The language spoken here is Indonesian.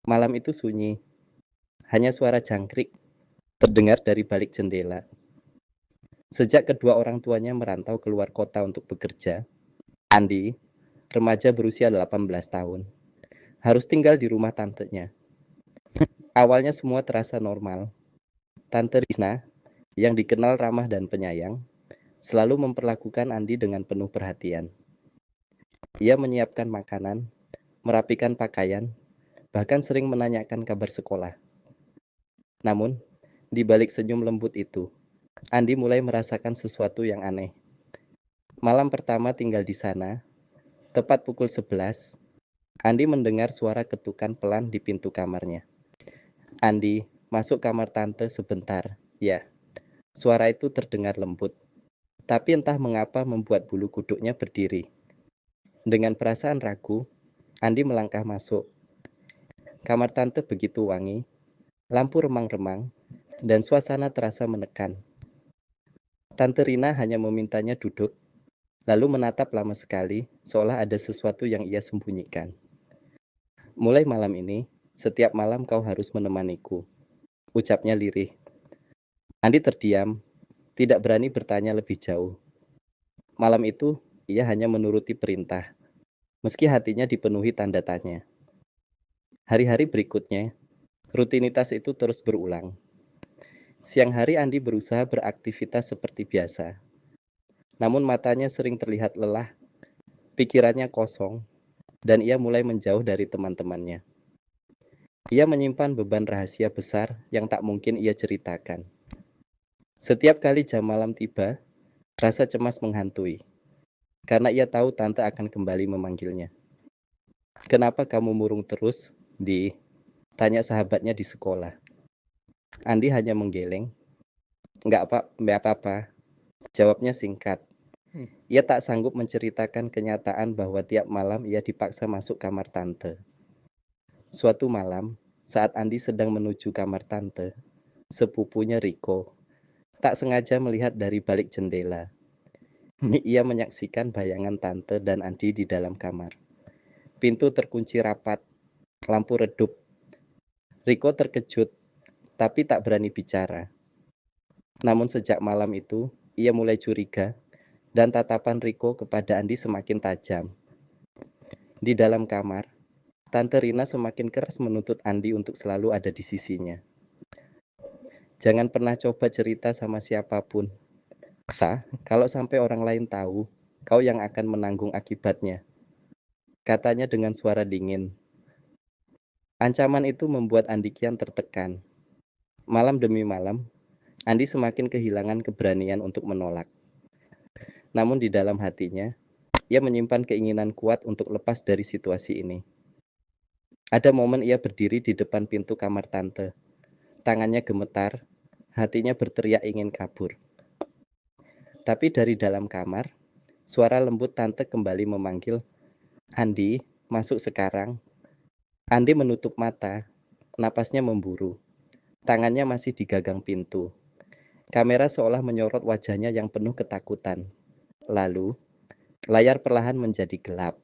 Malam itu sunyi, hanya suara jangkrik terdengar dari balik jendela. Sejak kedua orang tuanya merantau keluar kota untuk bekerja, Andi, remaja berusia 18 tahun, harus tinggal di rumah tantenya. Awalnya semua terasa normal. Tante Risna, yang dikenal ramah dan penyayang, selalu memperlakukan Andi dengan penuh perhatian. Ia menyiapkan makanan, merapikan pakaian, bahkan sering menanyakan kabar sekolah. Namun, di balik senyum lembut itu, Andi mulai merasakan sesuatu yang aneh. Malam pertama tinggal di sana, tepat pukul 11, Andi mendengar suara ketukan pelan di pintu kamarnya. Andi masuk kamar tante sebentar. Ya, suara itu terdengar lembut, tapi entah mengapa membuat bulu kuduknya berdiri. Dengan perasaan ragu, Andi melangkah masuk. Kamar tante begitu wangi, lampu remang-remang, dan suasana terasa menekan. Tante Rina hanya memintanya duduk, lalu menatap lama sekali, seolah ada sesuatu yang ia sembunyikan. Mulai malam ini, setiap malam kau harus menemaniku, ucapnya lirih. Andi terdiam, tidak berani bertanya lebih jauh. Malam itu, ia hanya menuruti perintah, meski hatinya dipenuhi tanda tanya. Hari-hari berikutnya, rutinitas itu terus berulang. Siang hari Andi berusaha beraktivitas seperti biasa. Namun matanya sering terlihat lelah, pikirannya kosong, dan ia mulai menjauh dari teman-temannya. Ia menyimpan beban rahasia besar yang tak mungkin ia ceritakan. Setiap kali jam malam tiba, rasa cemas menghantui, karena ia tahu tante akan kembali memanggilnya. Kenapa kamu murung terus, Di? Tanya sahabatnya di sekolah. Andi hanya menggeleng. Enggak apa-apa, jawabnya singkat. Ia tak sanggup menceritakan kenyataan bahwa tiap malam ia dipaksa masuk kamar tante. Suatu malam, saat Andi sedang menuju kamar tante, sepupunya Riko tak sengaja melihat dari balik jendela. Ia menyaksikan bayangan tante dan Andi di dalam kamar. Pintu terkunci rapat, lampu redup. Riko terkejut, tapi tak berani bicara. Namun sejak malam itu, ia mulai curiga, dan tatapan Riko kepada Andi semakin tajam. Di dalam kamar, Tante Rina semakin keras menuntut Andi untuk selalu ada di sisinya. Jangan pernah coba cerita sama siapapun. Kalau sampai orang lain tahu, kau yang akan menanggung akibatnya. Katanya dengan suara dingin. Ancaman itu membuat Andi kian tertekan. Malam demi malam, Andi semakin kehilangan keberanian untuk menolak. Namun di dalam hatinya, ia menyimpan keinginan kuat untuk lepas dari situasi ini. Ada momen ia berdiri di depan pintu kamar tante. Tangannya gemetar, hatinya berteriak ingin kabur. Tapi dari dalam kamar, suara lembut tante kembali memanggil, Andi, masuk sekarang. Andi menutup mata, napasnya memburu. Tangannya masih di gagang pintu. Kamera seolah menyorot wajahnya yang penuh ketakutan. Lalu, layar perlahan menjadi gelap.